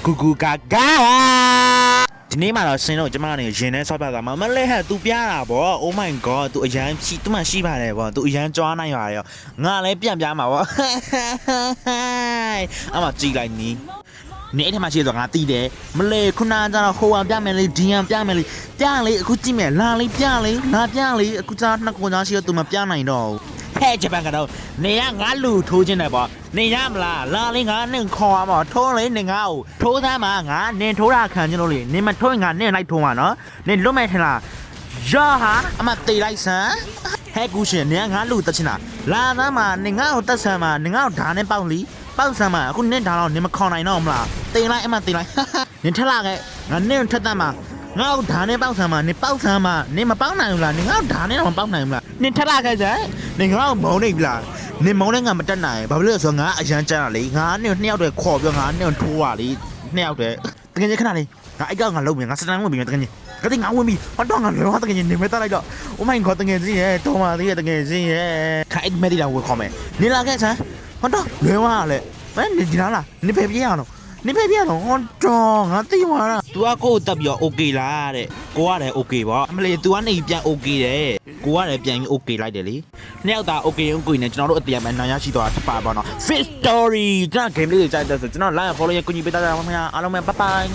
ကူကူကာကာဒီနေ့မှာတော့ဆင်းတော့ကျမကနေရင်ထဲဆော့ပြတာမလဲဟဲ့ तू ပြတာဗော Oh my god तू အရန်ရှိ तू မှရှိပါတယ်ဗော तू အရန်ကြွားနိုင်ပါရောငါလည်းပြန်ပြမှာဗောအမကြည့်လိုက်နီးနေအဲ့ထမှာရှိဆိုငါတီးတယ်မလဲခုနကကျတော့ဟိုအောင်ပြမယ်လေဒီအောင်ပြမယ်လေပြလေအခုကြည့်မယ်လာလေပြလေလာပြလေအခုကျတော့နှစ်ခုကြားရှိတော့ तू မပြနိုင်တော့ဟဲ့ဂျပန်ကတော့နေရငါလူထိုးခြင်းတယ်ဗောနေရမလားလာလေငါနဲ့ခေါ်ရမှာထိုးလေနေငါ့ကိုထိုးသားမှာငါနင်ထိုးတာခံခြင်းလို့လေနင်မထိုးရင်ငါနင်လိုက်ထိုးမှာနော်နင်လွတ်မဲ့ထင်လားရာဟာအမတေးလိုက်စမ်းဟဲ့ကူရှင်နင်ငါလူတက်ချင်တာလာသားမှာနင်ငါ့ကိုတက်ဆမ်းမှာနင်ငါ့ကိုဓာနဲ့ပေါက်လီပေါက်ဆမ်းမှာအခုနင်ဓာတော့နင်မခေါ်နိုင်တော့မလားတေးလိုက်အမတေးလိုက်နင်ထက်လာခဲ့ငါနင်ထက်တတ်မှာငါ့ကိုဓာနဲ့ပေါက်ဆမ်းမှာနင်ပေါက်ဆမ်းမှာနင်မပေါက်နိုင်ဘူးလားနင်ငါ့ကိုဓာနဲ့တော့မပေါက်နိုင်ဘူးလားနင်ထက်လာခဲ့စမ်းနင်ငါ့ကိုမုန်းနေပြီလားနင်မောင်းနဲ့ငါမတက်နိုင်ဘာဖြစ်လို့လဲဆိုတော့ငါအရန်ကြမ်းတာလေငါနဲ့နှစ်ယောက်တည်းခေါ်ပြီးငါနဲ့ထိုးပါလေနှစ်ယောက်တည်းတကယ်ကြီးခဏလေးငါအိုက်ကငါလုံးပြီငါစတန်ဝင်ပြီတကယ်ကြီးကတိငါဝင်ပြီဟောတော့ငါလောတကယ်ကြီးနေမတက်လိုက်တော့ Oh my god တကယ်ကြီးရဲ့တော်ပါသေးရဲ့တကယ်ကြီးရဲ့ခိုင်မဲဒီလာဝယ်ခေါ်မယ်နေလာခဲ့စမ်းဟောတော့လွယ်သွားလေမင်းဒီလားနေဖယ်ပြေးရအောင်နေဖယ်ပြေးရအောင်ဟောတော့ငါသိသွားတာ तू ကကိုယ်တက်ပြီးတော့ okay လားတဲ့ကိုကလည်း okay ပေါ့အမလေး तू ကနေပြန် okay တယ်ကိုကလည်းပြန်ပြီး okay လိုက်တယ်လေနှစ်ယောက်သား okay ကိုနဲ့ကျွန်တော်တို့အတရားမှန်နာရရှိသွားတာဖြစ်ပါပေါ့နော် Fit Story ကျွန်တော် game လေးကိုကြိုက်တယ်ဆိုကျွန်တော် like follow ရကူညီပေးတာပါခင်ဗျာအားလုံးပဲ bye bye